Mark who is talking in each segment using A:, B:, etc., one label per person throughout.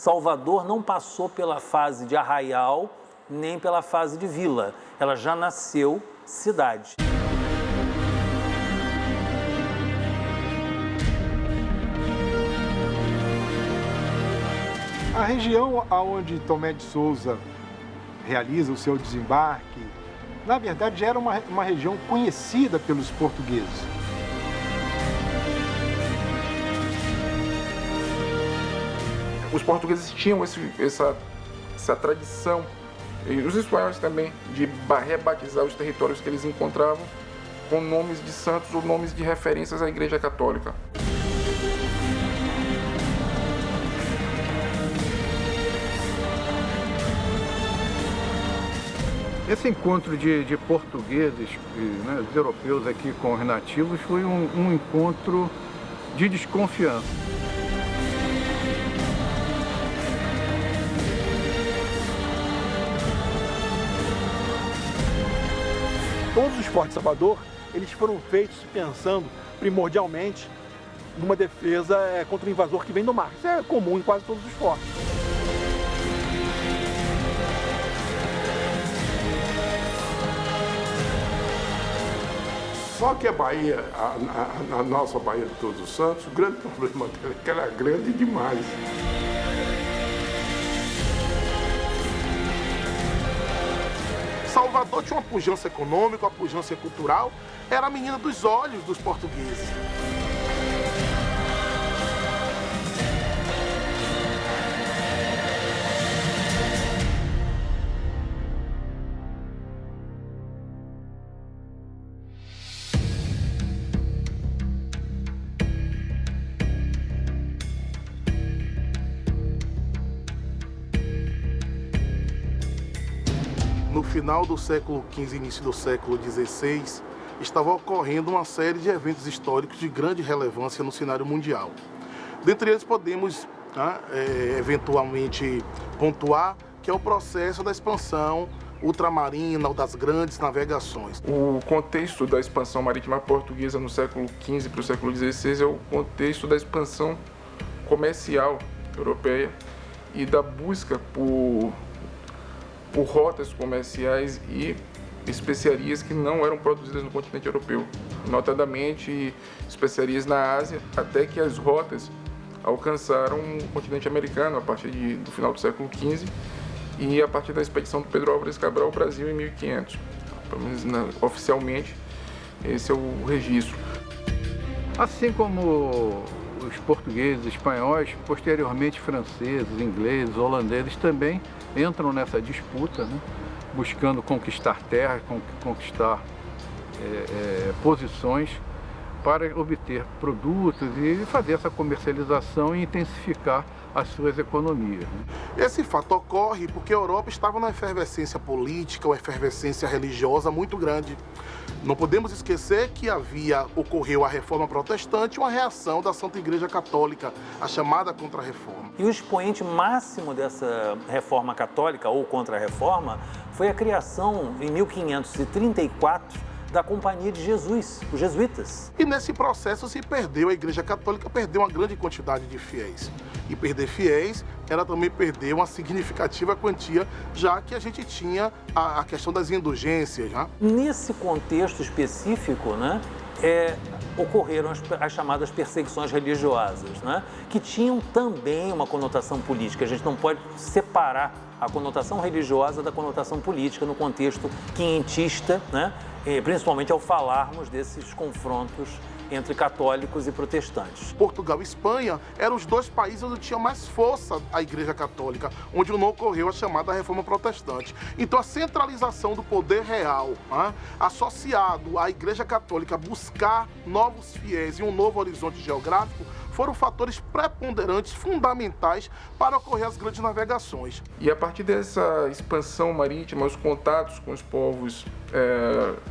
A: Salvador não passou pela fase de arraial, nem pela fase de vila. Ela já nasceu cidade.
B: A região onde Tomé de Souza realiza o seu desembarque, na verdade, já era uma região conhecida pelos portugueses.
C: Os portugueses tinham essa tradição, e os espanhóis também, de rebatizar os territórios que eles encontravam com nomes de santos ou nomes de referências à Igreja Católica.
D: Esse encontro de portugueses, né, os europeus aqui com os nativos, foi um encontro de desconfiança.
B: Todos os fortes de Salvador, eles foram feitos pensando primordialmente numa defesa contra o invasor que vem do mar. Isso é comum em quase todos os fortes.
E: Só que a Bahia, a nossa Bahia de Todos os Santos, o grande problema dela é que ela é grande demais. Salvador tinha uma pujança econômica, uma pujança cultural, era a menina dos olhos dos portugueses. No final do século XV e início do século XVI, estava ocorrendo uma série de eventos históricos de grande relevância no cenário mundial. Dentre eles podemos eventualmente pontuar que é o processo da expansão ultramarina ou das grandes navegações.
C: O contexto da expansão marítima portuguesa no século XV para o século XVI é o contexto da expansão comercial europeia e da busca por rotas comerciais e especiarias que não eram produzidas no continente europeu, notadamente especiarias na Ásia, até que as rotas alcançaram o continente americano a partir do final do século XV e a partir da expedição do Pedro Álvares Cabral ao Brasil em 1500. Pelo menos oficialmente, esse é o registro.
D: Assim como os portugueses, espanhóis, posteriormente franceses, ingleses, holandeses também entram nessa disputa, né, buscando conquistar terras, conquistar posições para obter produtos e fazer essa comercialização e intensificar as suas economias.
E: Esse fato ocorre porque a Europa estava numa efervescência política, uma efervescência religiosa muito grande. Não podemos esquecer que ocorreu a Reforma Protestante, uma reação da Santa Igreja Católica, a chamada Contra-Reforma.
A: E o expoente máximo dessa reforma católica, ou contra-reforma, foi a criação, em 1534, da Companhia de Jesus, os jesuítas.
E: E nesse processo a Igreja Católica perdeu uma grande quantidade de fiéis. E perder fiéis era também perder uma significativa quantia, já que a gente tinha a questão das indulgências. Né?
A: Nesse contexto específico, né, ocorreram as chamadas perseguições religiosas, né, que tinham também uma conotação política. A gente não pode separar a conotação religiosa da conotação política no contexto quinhentista, né, principalmente ao falarmos desses confrontos entre católicos e protestantes.
E: Portugal e Espanha eram os dois países onde tinha mais força a Igreja Católica, onde não ocorreu a chamada Reforma Protestante. Então a centralização do poder real, né, associado à Igreja Católica buscar novos fiéis e um novo horizonte geográfico, foram fatores preponderantes, fundamentais para ocorrer as grandes navegações.
C: E a partir dessa expansão marítima, os contatos com os povos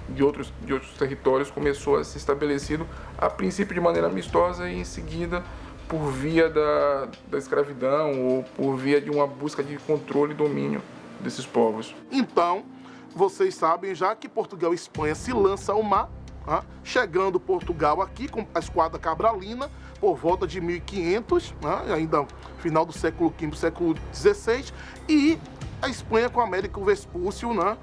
C: de outros territórios começou a ser estabelecido, a princípio de maneira amistosa e em seguida por via da escravidão ou por via de uma busca de controle e domínio desses povos.
E: Então, vocês sabem já que Portugal e Espanha se lançam ao mar, chegando Portugal aqui com a esquadra cabralina, por volta de 1500, né, ainda final do século V, século XVI, e a Espanha com Américo Vespúcio, né,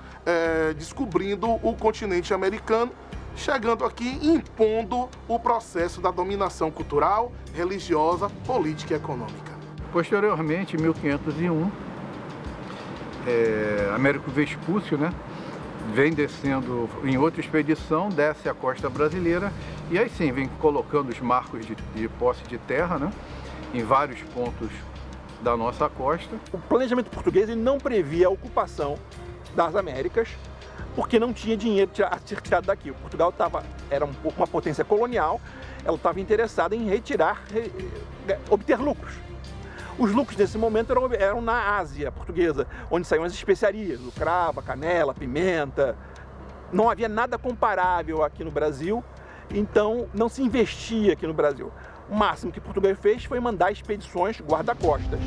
E: descobrindo o continente americano, chegando aqui e impondo o processo da dominação cultural, religiosa, política e econômica.
D: Posteriormente, em 1501, Américo Vespúcio, né, vem descendo em outra expedição, desce a costa brasileira e aí sim vem colocando os marcos de posse de terra, né, em vários pontos da nossa costa.
B: O planejamento português ele não previa a ocupação das Américas porque não tinha dinheiro a ser tirado daqui. Portugal era uma potência colonial, ela estava interessada em obter lucros. Os lucros nesse momento eram na Ásia portuguesa, onde saíam as especiarias, o cravo, a canela, a pimenta. Não havia nada comparável aqui no Brasil, então não se investia aqui no Brasil. O máximo que Portugal fez foi mandar expedições guarda-costas.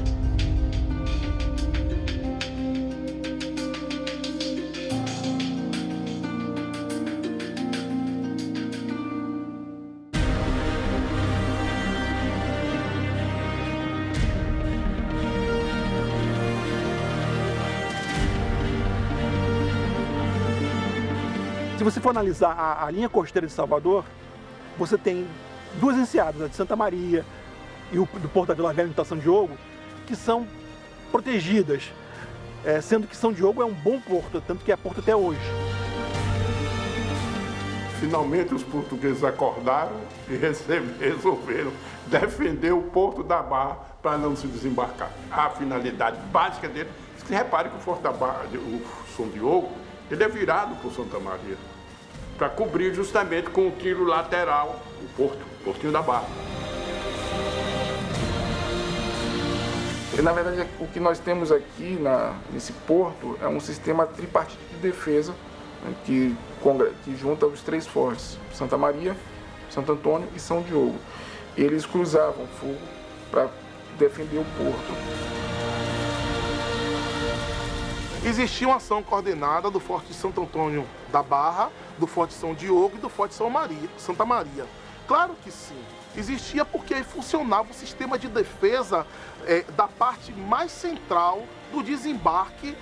B: Se você for analisar a linha costeira de Salvador, você tem duas enseadas, a de Santa Maria e o do Porto da Vila Velha e São Diogo, que são protegidas, sendo que São Diogo é um bom porto, tanto que é porto até hoje.
F: Finalmente os portugueses acordaram e resolveram defender o Porto da Barra para não se desembarcar. A finalidade básica dele, se repare que o Forte da Barra, o São Diogo, ele é virado por Santa Maria, para cobrir justamente com o tiro lateral o Portinho da Barra.
C: E, na verdade, o que nós temos aqui nesse porto é um sistema tripartite de defesa, né, que junta os três fortes, Santa Maria, Santo Antônio e São Diogo. Eles cruzavam fogo para defender o porto.
E: Existia uma ação coordenada do Forte de Santo Antônio da Barra, do Forte São Diogo e do Forte Santa Maria. Claro que sim. Existia porque funcionava o sistema de defesa da parte mais central do desembarque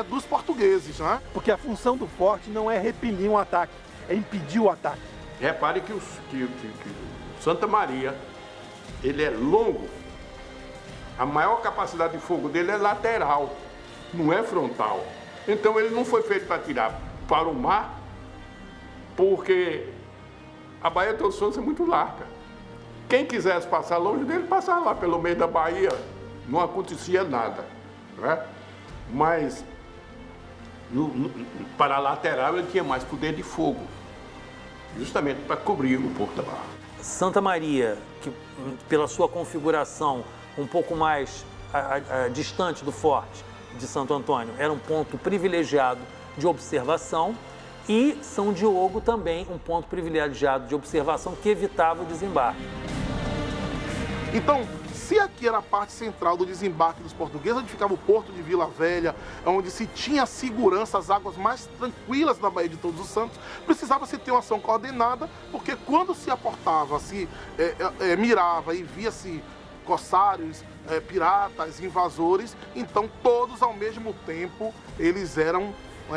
E: dos portugueses, né?
B: Porque a função do forte não é repelir um ataque, é impedir o ataque.
F: Repare que o Santa Maria, ele é longo. A maior capacidade de fogo dele é lateral, não é frontal. Então ele não foi feito para atirar para o mar, porque a Baía de Todos Santos é muito larga. Quem quisesse passar longe dele, passava lá pelo meio da Bahia, não acontecia nada, né? Mas para a lateral ele tinha mais poder de fogo, justamente para cobrir o Porto da Barra.
A: Santa Maria, que pela sua configuração um pouco mais distante do forte de Santo Antônio, era um ponto privilegiado de observação, e São Diogo também um ponto privilegiado de observação que evitava o desembarque.
E: Então, se aqui era a parte central do desembarque dos portugueses, onde ficava o Porto de Vila Velha, onde se tinha segurança, as águas mais tranquilas da Baía de Todos os Santos, precisava se ter uma ação coordenada, porque quando se aportava, se mirava e via-se corsários, piratas, invasores, então todos ao mesmo tempo eles eram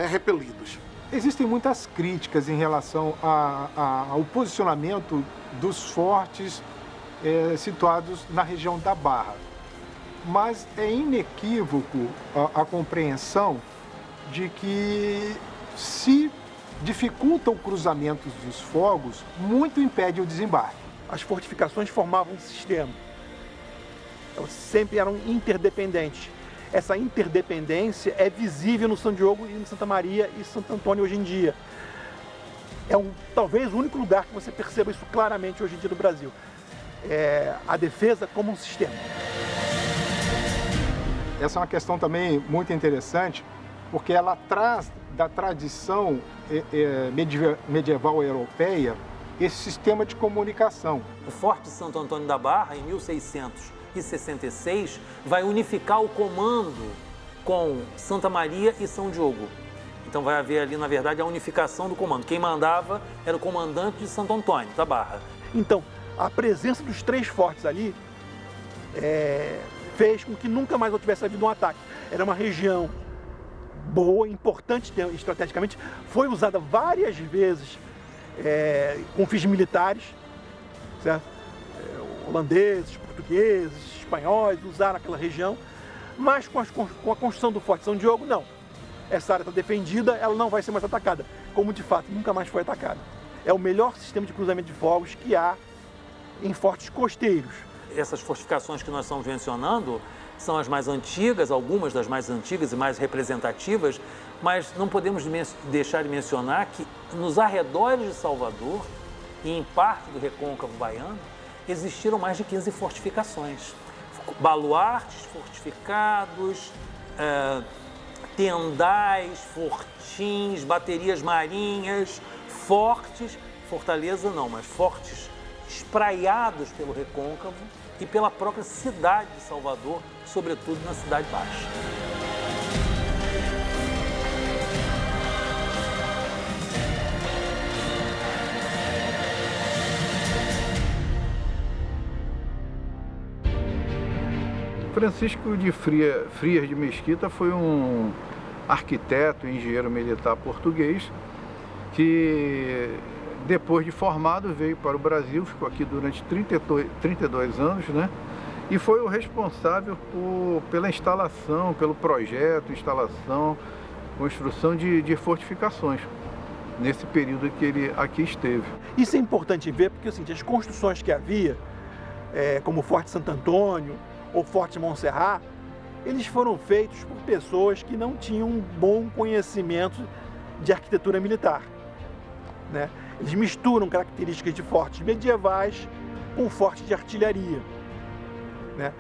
E: repelidos.
G: Existem muitas críticas em relação ao posicionamento dos fortes situados na região da Barra, mas é inequívoco a compreensão de que se dificulta o cruzamento dos fogos, muito impede o desembarque.
B: As fortificações formavam um sistema. Elas sempre eram interdependentes. Essa interdependência é visível no São Diogo e no Santa Maria e Santo Antônio hoje em dia. É talvez o único lugar que você perceba isso claramente hoje em dia no Brasil. A defesa como um sistema.
G: Essa é uma questão também muito interessante, porque ela traz da tradição medieval europeia esse sistema de comunicação.
A: O Forte de Santo Antônio da Barra, em 1666, vai unificar o comando com Santa Maria e São Diogo. Então vai haver ali, na verdade, a unificação do comando. Quem mandava era o comandante de Santo Antônio da Barra.
B: Então, A presença dos 3 fortes ali fez com que nunca mais tivesse havido um ataque. Era uma região boa, importante estrategicamente, foi usada várias vezes com fins militares, certo? Holandeses, portugueses, espanhóis usaram aquela região, mas com a construção do Forte São Diogo, não. Essa área está defendida, ela não vai ser mais atacada, como de fato nunca mais foi atacada. É o melhor sistema de cruzamento de fogos que há em fortes costeiros.
A: Essas fortificações que nós estamos mencionando são as mais antigas, algumas das mais antigas e mais representativas, mas não podemos deixar de mencionar que nos arredores de Salvador e em parte do recôncavo baiano existiram mais de 15 fortificações. Baluartes fortificados, tendais, fortins, baterias marinhas, fortes, fortaleza não, mas fortes espraiados pelo recôncavo e pela própria cidade de Salvador, sobretudo na Cidade Baixa.
D: Francisco de Frias de Mesquita foi um arquiteto e engenheiro militar português que, depois de formado, veio para o Brasil, ficou aqui durante 32 anos, né? E foi o responsável pela instalação, pelo projeto, instalação, construção de fortificações, nesse período que ele aqui esteve.
B: Isso é importante ver porque assim, as construções que havia, como o Forte Santo Antônio ou Forte Montserrat, eles foram feitos por pessoas que não tinham um bom conhecimento de arquitetura militar, né? Eles misturam características de fortes medievais com fortes de artilharia, né?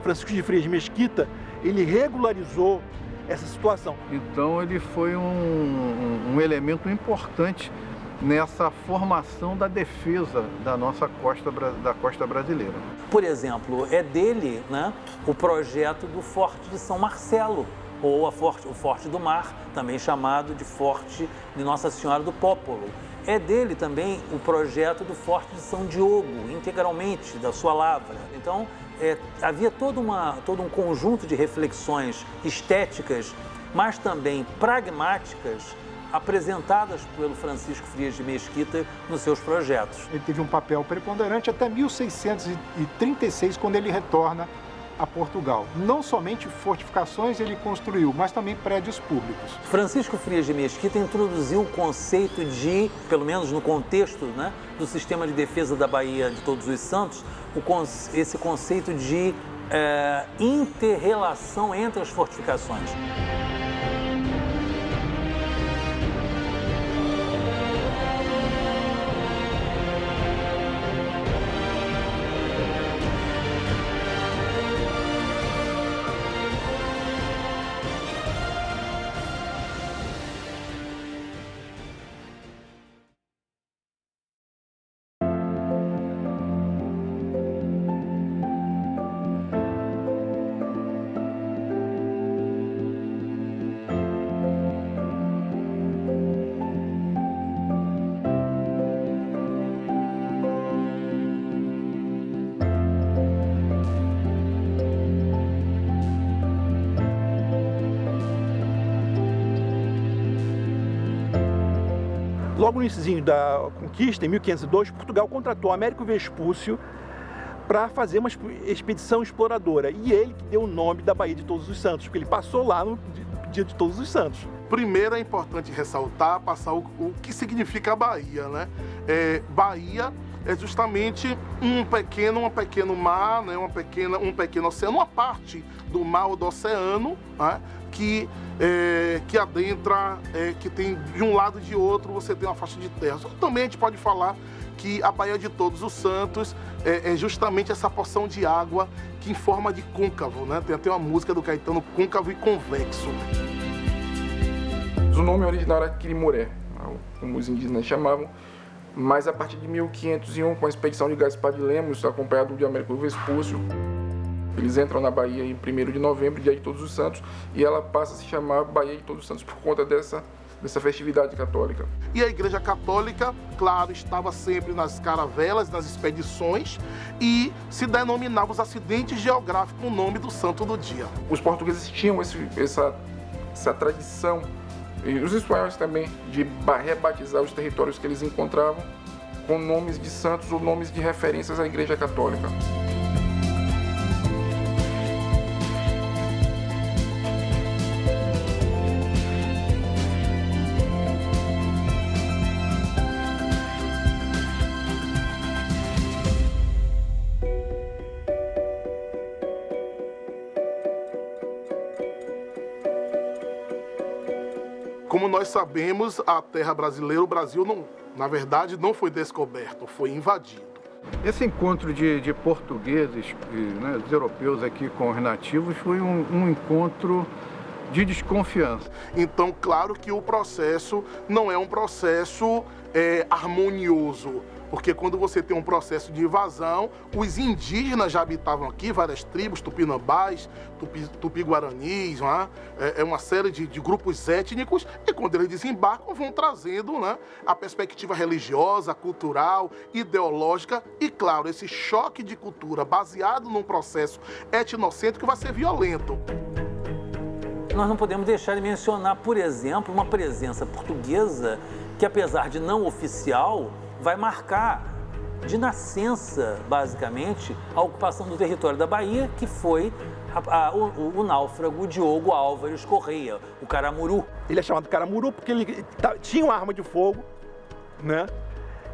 B: Francisco de Frias de Mesquita, ele regularizou essa situação.
D: Então ele foi um elemento importante nessa formação da defesa da nossa costa brasileira.
A: Por exemplo, é dele, né, o projeto do Forte de São Marcelo, ou o Forte do Mar, também chamado de Forte de Nossa Senhora do Popolo. É dele também o projeto do Forte de São Diogo, integralmente, da sua lavra. Então, havia todo um conjunto de reflexões estéticas, mas também pragmáticas, apresentadas pelo Francisco Frias de Mesquita nos seus projetos.
G: Ele teve um papel preponderante até 1636, quando ele retorna a Portugal. Não somente fortificações ele construiu, mas também prédios públicos.
A: Francisco Frias de Mesquita introduziu o conceito de, pelo menos no contexto, né, do sistema de defesa da Baía de Todos os Santos, esse conceito de inter-relação entre as fortificações.
B: Logo no início da conquista, em 1502, Portugal contratou Américo Vespúcio para fazer uma expedição exploradora. E ele que deu o nome da Baía de Todos os Santos, porque ele passou lá no dia de Todos os Santos.
E: Primeiro é importante ressaltar, passar o que significa a Baía, né? Baía é justamente um pequeno mar, né? um pequeno oceano, uma parte do mar ou do oceano, né? que adentra, que tem de um lado e de outro, você tem uma faixa de terra. Só que também a gente pode falar que a Baía de Todos os Santos é justamente essa porção de água que em forma de côncavo, né? Tem até uma música do Caetano, côncavo e convexo.
C: O nome original era Quirimuré, como os indígenas chamavam, mas a partir de 1501, com a expedição de Gaspar de Lemos, acompanhado de Américo Vespúcio, eles entram na Baía em 1º de novembro, dia de Todos os Santos, e ela passa a se chamar Baía de Todos os Santos por conta dessa dessa festividade católica.
E: E a Igreja Católica, claro, estava sempre nas caravelas, nas expedições, e se denominava os acidentes geográficos o nome do santo do dia.
C: Os portugueses tinham essa tradição, e os espanhóis também, de rebatizar os territórios que eles encontravam com nomes de santos ou nomes de referências à Igreja Católica.
E: Como nós sabemos, a terra brasileira, o Brasil, na verdade, não foi descoberto, foi invadido.
D: Esse encontro de portugueses, né, os europeus aqui com os nativos, foi um encontro de desconfiança.
E: Então, claro que o processo não é um processo harmonioso, porque quando você tem um processo de invasão, os indígenas já habitavam aqui, várias tribos, tupinambás, tupi-guaranis, é uma série de grupos étnicos, e quando eles desembarcam, vão trazendo, né, a perspectiva religiosa, cultural, ideológica, e claro, esse choque de cultura baseado num processo etnocêntrico vai ser violento.
A: Nós não podemos deixar de mencionar, por exemplo, uma presença portuguesa que, apesar de não oficial, vai marcar de nascença, basicamente, a ocupação do território da Bahia, que foi o náufrago Diogo Álvares Correia, o Caramuru.
B: Ele é chamado Caramuru porque ele tinha uma arma de fogo, né?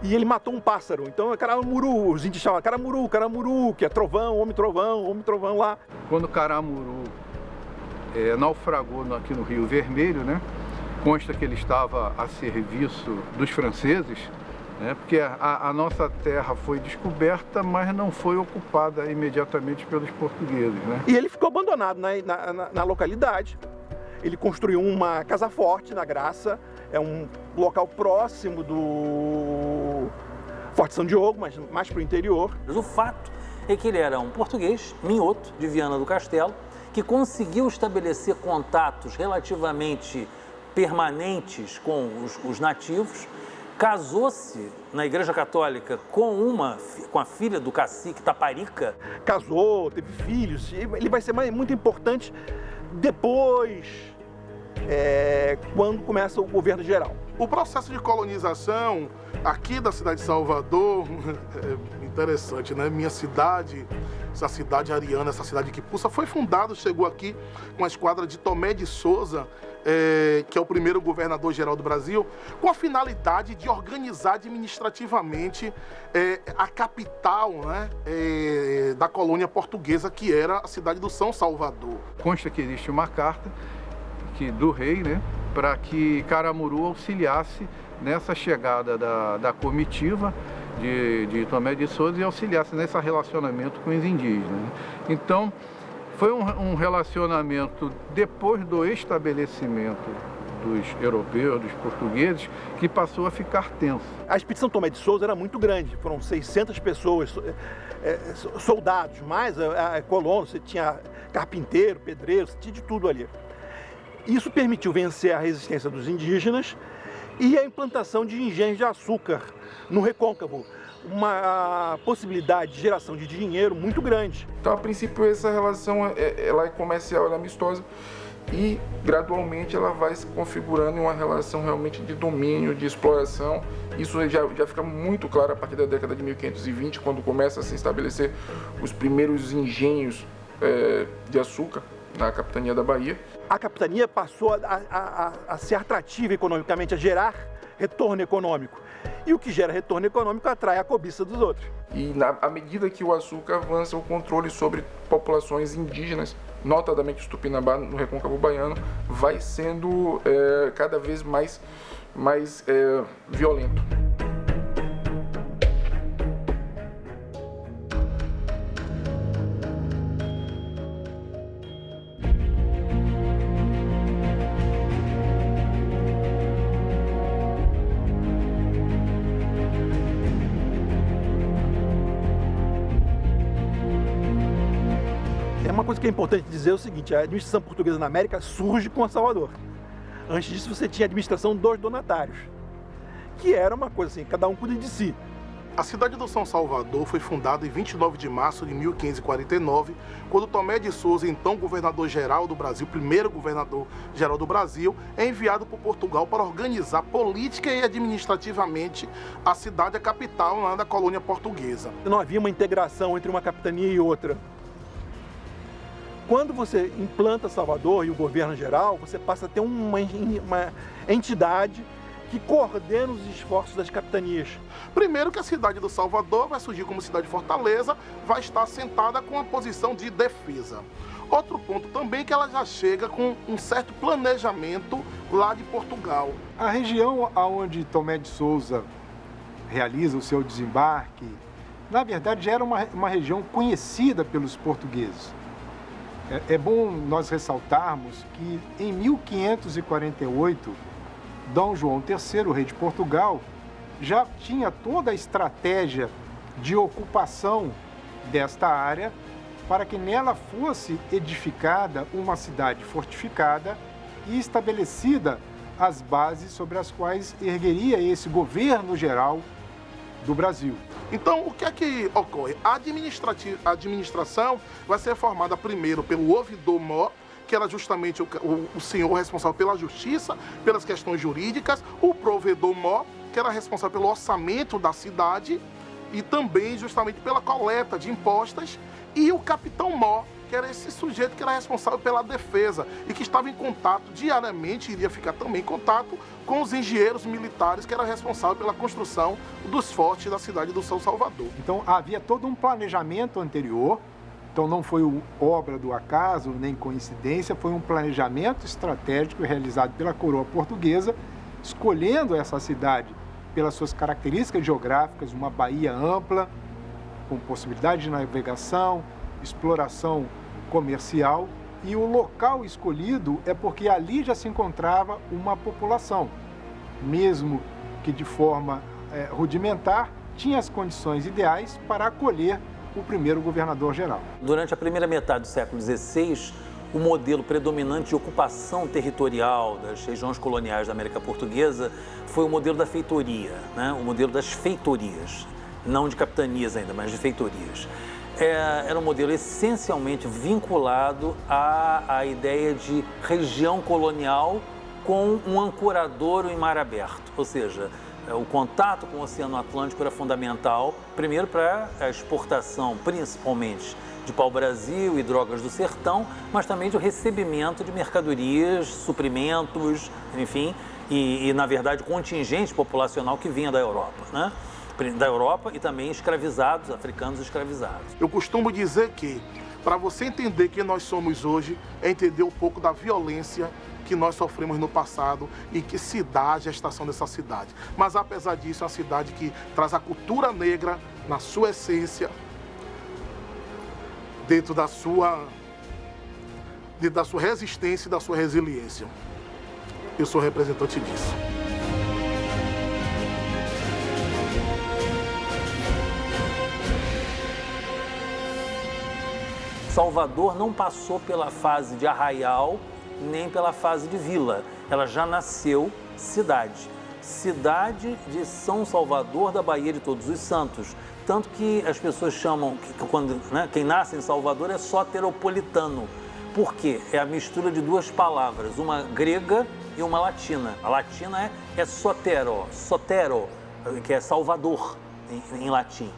B: E ele matou um pássaro. Então é Caramuru, os índios chamam Caramuru, Caramuru, que é trovão, homem trovão lá.
D: Quando o Caramuru naufragou aqui no Rio Vermelho, né? Consta que ele estava a serviço dos franceses, né? Porque a nossa terra foi descoberta, mas não foi ocupada imediatamente pelos portugueses, né?
B: E ele ficou abandonado na localidade. Ele construiu uma casa forte na Graça, é um local próximo do Forte São Diogo, mas mais para o interior.
A: Mas o fato é que ele era um português, minhoto, de Viana do Castelo, que conseguiu estabelecer contatos relativamente permanentes com os nativos, casou-se na Igreja Católica com a filha do cacique Taparica.
B: Casou, teve filhos, ele vai ser muito importante depois, quando começa o governo geral.
E: O processo de colonização aqui da cidade de Salvador é interessante, né? Minha cidade, essa cidade ariana, essa cidade que pulsa, foi fundada, chegou aqui com a esquadra de Tomé de Souza, que é o primeiro governador-geral do Brasil, com a finalidade de organizar administrativamente a capital, né, da colônia portuguesa, que era a cidade do São Salvador.
D: Consta que existe uma carta do rei, né, para que Caramuru auxiliasse nessa chegada da comitiva de Tomé de Souza e auxiliasse nesse relacionamento com os indígenas, né? Então, foi um relacionamento depois do estabelecimento dos europeus, dos portugueses, que passou a ficar tenso.
B: A expedição Tomé de Souza era muito grande, foram 600 pessoas, soldados, mais colonos, você tinha carpinteiro, pedreiro, você tinha de tudo ali. Isso permitiu vencer a resistência dos indígenas e a implantação de engenhos de açúcar no Recôncavo, uma possibilidade de geração de dinheiro muito grande.
C: Então, a princípio, essa relação ela é comercial, ela é amistosa, e gradualmente ela vai se configurando em uma relação realmente de domínio, de exploração. Isso já fica muito claro a partir da década de 1520, quando começa a se estabelecer os primeiros engenhos de açúcar na capitania da Bahia.
B: A capitania passou a ser atrativa economicamente, a gerar retorno econômico. E o que gera retorno econômico atrai a cobiça dos outros.
C: E à medida que o açúcar avança, o controle sobre populações indígenas, notadamente os Tupinambá no Recôncavo Baiano, vai sendo cada vez mais violento.
B: Uma coisa que é importante dizer é o seguinte: a administração portuguesa na América surge com Salvador. Antes disso, você tinha a administração dos donatários, que era uma coisa assim, cada um cuida de si.
E: A cidade do São Salvador foi fundada em 29 de março de 1549, quando Tomé de Souza, então governador-geral do Brasil, primeiro governador-geral do Brasil, é enviado por Portugal para organizar política e administrativamente a cidade, a capital lá da colônia portuguesa.
B: Não havia uma integração entre uma capitania e outra. Quando você implanta Salvador e o governo geral, você passa a ter uma entidade que coordena os esforços das capitanias.
E: Primeiro que a cidade do Salvador vai surgir como cidade-fortaleza, vai estar assentada com a posição de defesa. Outro ponto também é que ela já chega com um certo planejamento lá de Portugal.
G: A região onde Tomé de Souza realiza o seu desembarque, na verdade já era uma região conhecida pelos portugueses. É bom nós ressaltarmos que em 1548, Dom João III, rei de Portugal, já tinha toda a estratégia de ocupação desta área para que nela fosse edificada uma cidade fortificada e estabelecida as bases sobre as quais ergueria esse governo geral do Brasil.
E: Então, o que é que ocorre? A administração vai ser formada primeiro pelo ouvidor-mor, que era justamente o senhor responsável pela justiça, pelas questões jurídicas, o provedor-mor, que era responsável pelo orçamento da cidade e também justamente pela coleta de impostos, e o capitão-mor, que era esse sujeito que era responsável pela defesa e que estava em contato diariamente, iria ficar também em contato com os engenheiros militares, que era responsável pela construção dos fortes da cidade do São Salvador.
G: Então havia todo um planejamento anterior. Então não foi obra do acaso, nem coincidência, foi um planejamento estratégico realizado pela coroa portuguesa, escolhendo essa cidade pelas suas características geográficas, uma baía ampla, com possibilidade de navegação, exploração comercial, e o local escolhido é porque ali já se encontrava uma população, mesmo que de forma rudimentar, tinha as condições ideais para acolher o primeiro governador-geral.
A: Durante a primeira metade do século XVI, o modelo predominante de ocupação territorial das regiões coloniais da América Portuguesa foi o modelo da feitoria, né? O modelo das feitorias, não de capitanias ainda, mas de feitorias. Era um modelo essencialmente vinculado à ideia de região colonial com um ancoradouro em mar aberto, ou seja, o contato com o Oceano Atlântico era fundamental, primeiro para a exportação, principalmente de pau-brasil e drogas do sertão, mas também de recebimento de mercadorias, suprimentos, enfim, e na verdade, contingente populacional que vinha da Europa, né? Da Europa e também escravizados, africanos escravizados.
E: Eu costumo dizer que, para você entender quem nós somos hoje, é entender um pouco da violência que nós sofremos no passado e que se dá a gestação dessa cidade. Mas, apesar disso, é uma cidade que traz a cultura negra na sua essência, dentro da sua resistência e da sua resiliência. Eu sou representante disso.
A: Salvador não passou pela fase de arraial nem pela fase de vila. Ela já nasceu cidade. Cidade de São Salvador da Baía de Todos os Santos. Tanto que as pessoas chamam, quem nasce em Salvador é soteropolitano. Por quê? É a mistura de duas palavras, uma grega e uma latina. A latina é sotero, que é Salvador em latim.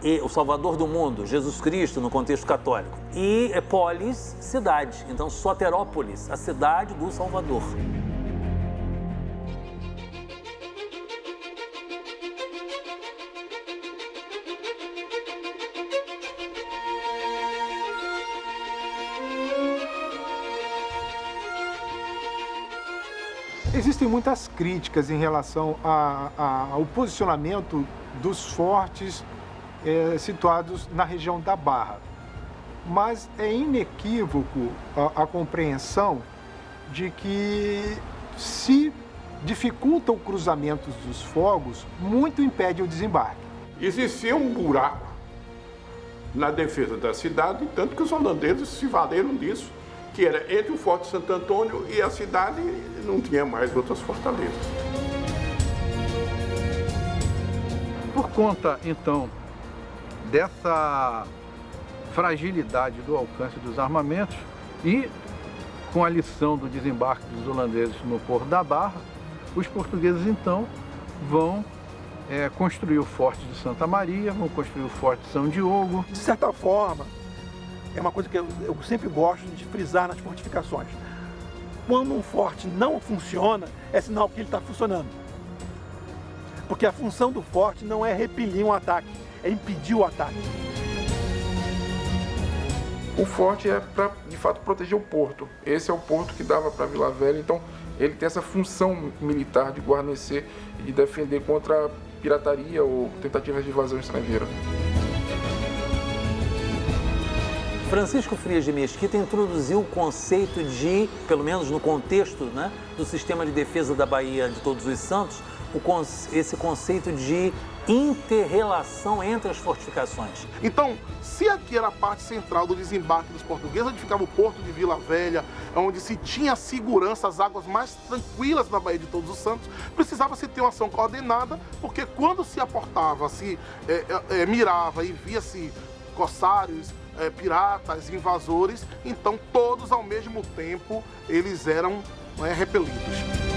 A: E o Salvador do mundo, Jesus Cristo, no contexto católico. E polis, cidade. Então, Soterópolis, a cidade do Salvador.
G: Existem muitas críticas em relação ao posicionamento dos fortes situados na região da Barra. Mas é inequívoco a compreensão de que se dificulta o cruzamento dos fogos, muito impede o desembarque.
F: Existia um buraco na defesa da cidade, tanto que os holandeses se valeram disso que era entre o Forte Santo Antônio e a cidade, não tinha mais outras fortalezas.
D: Por conta, então, dessa fragilidade do alcance dos armamentos e com a lição do desembarque dos holandeses no Porto da Barra, os portugueses, então, vão construir o Forte de Santa Maria, vão construir o Forte de São Diogo.
B: De certa forma, é uma coisa que eu sempre gosto de frisar nas fortificações. Quando um forte não funciona, é sinal que ele está funcionando. Porque a função do forte não é repelir um ataque, é impedir o ataque.
C: O forte é para, de fato, proteger o porto. Esse é o porto que dava para Vila Velha, então ele tem essa função militar de guarnecer e de defender contra pirataria ou tentativas de invasão estrangeira.
A: Francisco Frias de Mesquita introduziu o conceito de, pelo menos no contexto, né, do sistema de defesa da Baía de Todos os Santos, esse conceito de inter-relação entre as fortificações.
E: Então, se aqui era a parte central do desembarque dos portugueses, onde ficava o porto de Vila Velha, onde se tinha segurança, as águas mais tranquilas na Baía de Todos os Santos, precisava-se ter uma ação coordenada, porque quando se aportava, se mirava e via-se corsários, piratas, invasores, então todos ao mesmo tempo eles eram repelidos.